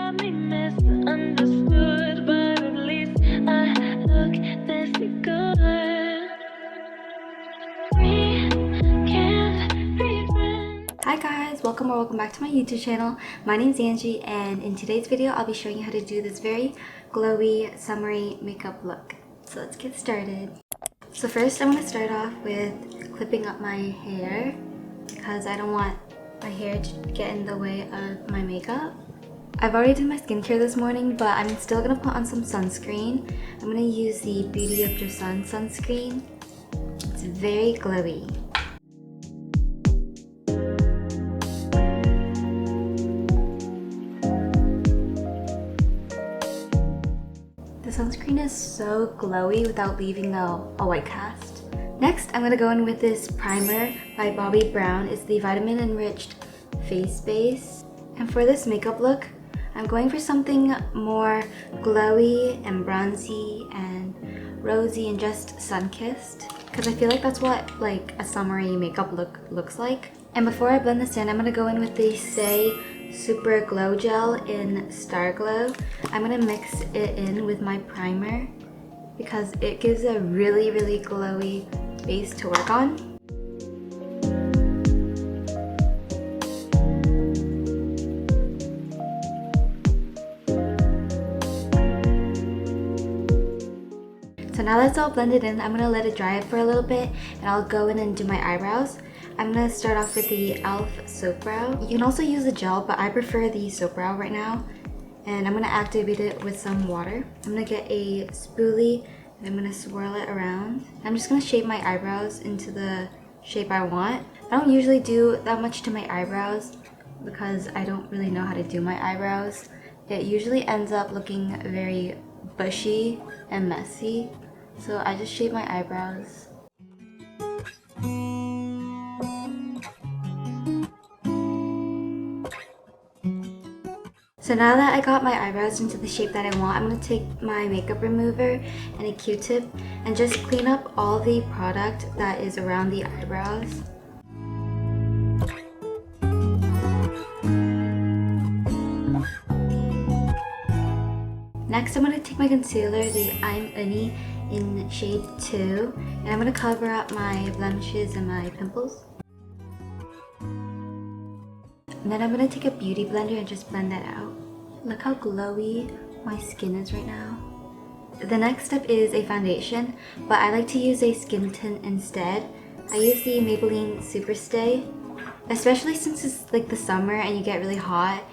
got me misunderstood, but at least I look this good. We can't be friends. Hi guys, welcome or welcome back to my YouTube channel. My name is Angie, and in today's video I'll be showing you how to do this very glowy summery makeup look. So let's get started. So first I'm going to start off with clipping up my hair because I don't want my hair to get in the way of my makeup. I've already done my skincare this morning, but I'm still going to put on some sunscreen. I'm going to use the Beauty of Joseon sunscreen. It's very glowy. The sunscreen is so glowy without leaving a white cast. Next, I'm going to go in with this primer by Bobbi Brown. It's the Vitamin Enriched Face Base. And for this makeup look, I'm going for something more glowy and bronzy and rosy and just sun-kissed, because I feel like that's what like a summery makeup look looks like. And before I blend this in, I'm going to go in with the Saie Super Glow Gel in Starglow. I'm going to mix it in with my primer because it gives a really glowy base to work on. So now that's all blended in, I'm going to let it dry for a little bit and I'll go in and do my eyebrows. I'm going to start off with the e.l.f. soap brow. You can also use the gel, but I prefer the soap brow right now. And I'm going to activate it with some water. I'm going to get a spoolie and I'm going to swirl it around. I'm just going to shape my eyebrows into the shape I want. I don't usually do that much to my eyebrows because I don't really know how to do my eyebrows. It usually ends up looking very bushy and messy. So I just shape my eyebrows. So now that I got my eyebrows into the shape that I want, I'm going to take my makeup remover and a Q-tip and just clean up all the product that is around the eyebrows. Next, I'm going to take my concealer, the I'm Uni in shade 2, and I'm going to cover up my blemishes and my pimples. And then I'm going to take a beauty blender and just blend that out. Look how glowy my skin is right now. The next step is a foundation, but I like to use a skin tint instead. I use the Maybelline Superstay, especially since it's like the summer and you get really hot.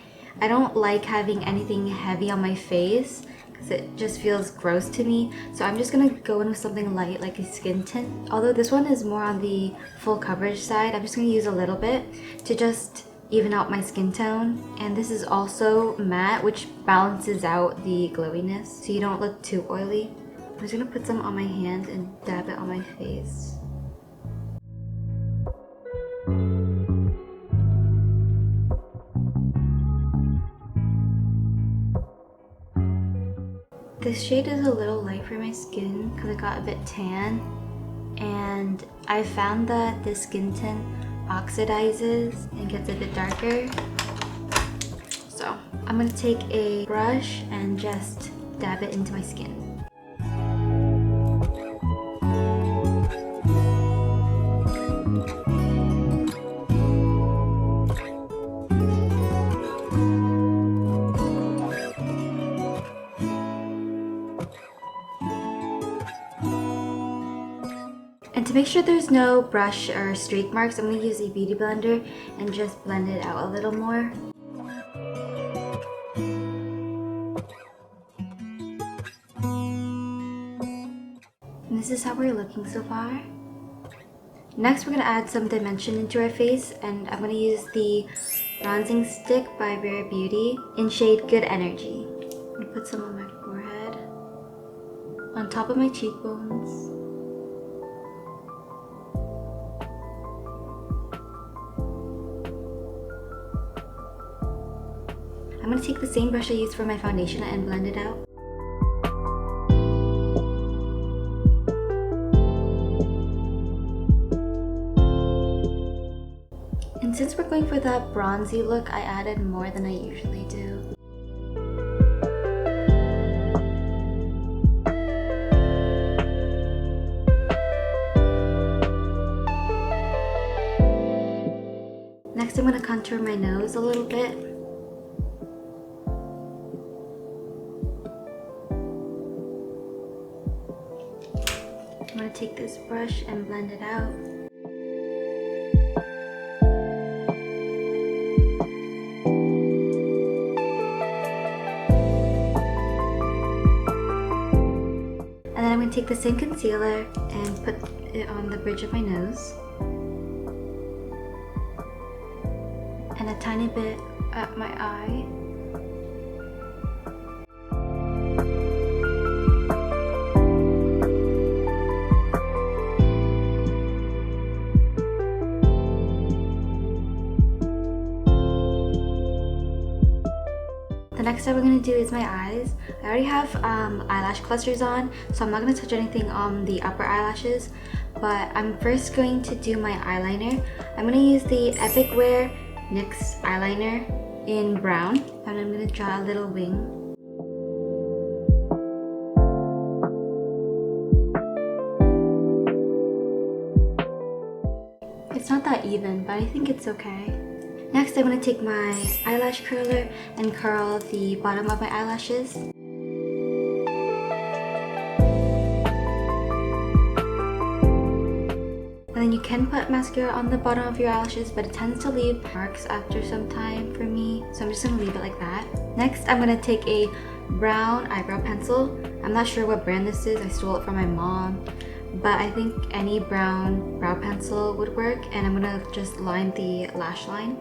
I don't like having anything heavy on my face because it just feels gross to me. So I'm just going to go in with something light like a skin tint. Although this one is more on the full coverage side, I'm just going to use a little bit to just even out my skin tone. And this is also matte, which balances out the glowiness so you don't look too oily. I'm just going to put some on my hand and dab it on my face. This shade is a little light for my skin because I got a bit tan, and I found that this skin tint oxidizes and gets a bit darker. So I'm going to take a brush and just dab it into my skin. And to make sure there's no brush or streak marks, I'm going to use a beauty blender and just blend it out a little more. And this is how we're looking so far. Next, we're going to add some dimension into our face, and I'm going to use the bronzing stick by Rare Beauty in shade Good Energy. I'm going to put some on my forehead, on top of my cheekbones. I'm going to take the same brush I used for my foundation and blend it out. And since we're going for that bronzy look, I added more than I usually do. I'm going to contour my nose a little bit. I'm going to take this brush and blend it out. And then I'm going to take the same concealer and put it on the bridge of my nose. And a tiny bit at my eye. The next step we're going to do is my eyes. I already have eyelash clusters on, so I'm not going to touch anything on the upper eyelashes. But I'm first going to do my eyeliner. I'm going to use the Epic Wear NYX eyeliner in brown, and I'm going to draw a little wing. It's not that even, but I think it's okay. Next, I'm going to take my eyelash curler and curl the bottom of my eyelashes. And then you can put mascara on the bottom of your eyelashes, but it tends to leave marks after some time for me, so I'm just going to leave it like that. Next, I'm going to take a brown eyebrow pencil. I'm not sure what brand this is, I stole it from my mom, but I think any brown brow pencil would work, and I'm going to just line the lash line.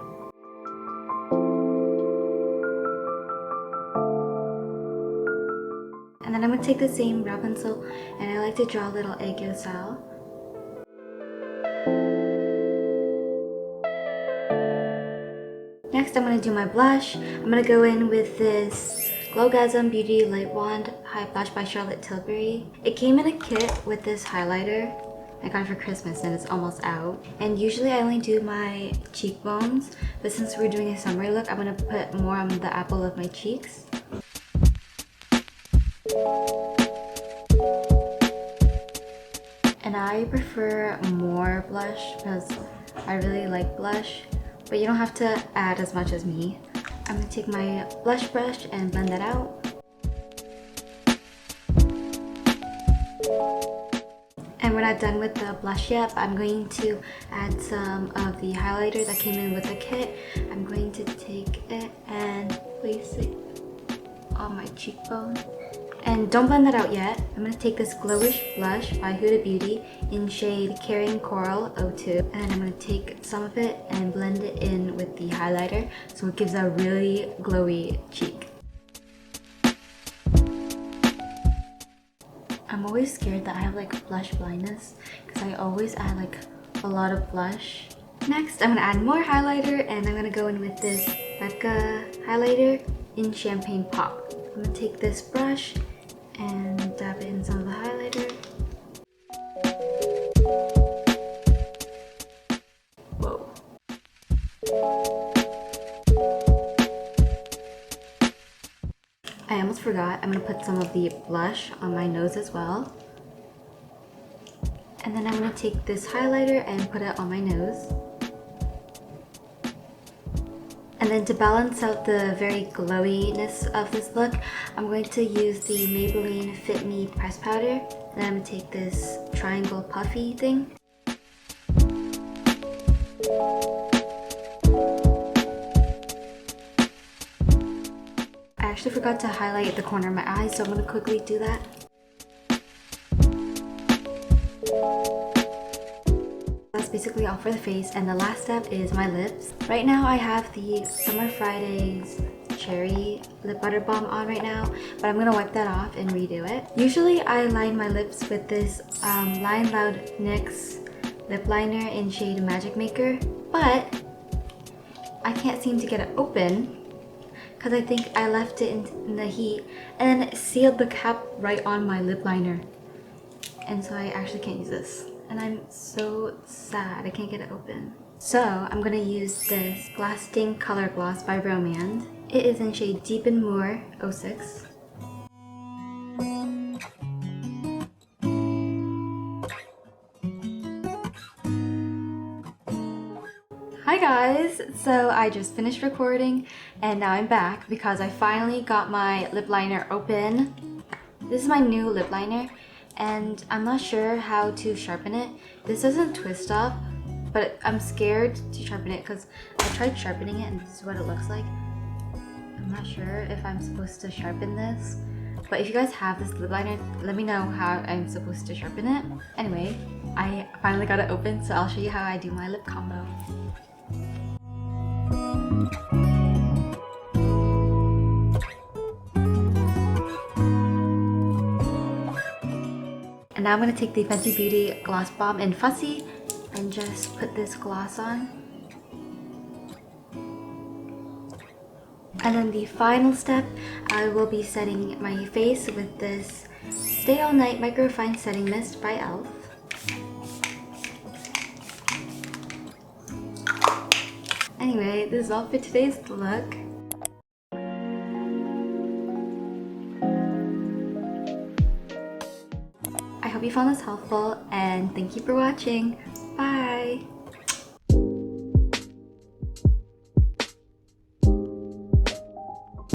And then I'm going to take the same brow pencil, and I like to draw a little egg yolk style. Next, I'm going to do my blush. I'm going to go in with this Glowgasm Beauty Light Wand High Blush by Charlotte Tilbury. It came in a kit with this highlighter. I got it for Christmas and it's almost out. And usually I only do my cheekbones, but since we're doing a summer look, I'm going to put more on the apple of my cheeks. And I prefer more blush because I really like blush, but you don't have to add as much as me. I'm going to take my blush brush and blend that out. And we're not done with the blush yet, but I'm going to add some of the highlighter that came in with the kit. I'm going to take it and place it on my cheekbone. And don't blend that out yet. I'm going to take this GloWish blush by Huda Beauty in shade Caring Coral 02. And then I'm going to take some of it and blend it in with the highlighter so it gives a really glowy cheek. I'm always scared that I have like blush blindness because I always add like a lot of blush. Next, I'm going to add more highlighter, and I'm going to go in with this BECCA highlighter in Champagne Pop. I'm going to take this brush and dab it in some of the highlighter. Whoa. I almost forgot, I'm going to put some of the blush on my nose as well. And then I'm going to take this highlighter and put it on my nose. And then to balance out the very glowiness of this look, I'm going to use the Maybelline Fit Me Press Powder. And I'm going to take this triangle puffy thing. I actually forgot to highlight the corner of my eye, so I'm going to quickly do that. That's basically all for the face, and the last step is my lips. Right now I have the Summer Fridays Cherry Lip Butter Balm on right now, but I'm going to wipe that off and redo it. Usually I line my lips with this Line Loud NYX lip liner in shade Magic Maker, but I can't seem to get it open because I think I left it in the heat and then it sealed the cap right on my lip liner. And so I actually can't use this. And I'm so sad I can't get it open. So I'm going to use this Glasting Color Gloss by Romand. It is in shade Deepen Moor 06. Hi guys! So I just finished recording and now I'm back because I finally got my lip liner open. This is my new lip liner and I'm not sure how to sharpen it. This doesn't twist up, but I'm scared to sharpen it because I tried sharpening it and this is what it looks like. I'm not sure if I'm supposed to sharpen this, but if you guys have this lip liner, let me know how I'm supposed to sharpen it. Anyway, I finally got it open, so I'll show you how I do my lip combo. And now I'm going to take the Fenty Beauty Gloss Balm in Fussy and just put this gloss on. And then the final step, I will be setting my face with this Stay All Night Microfine Setting Mist by e.l.f. Anyway, this is all for today's look. I hope you found this helpful and thank you for watching. Bye!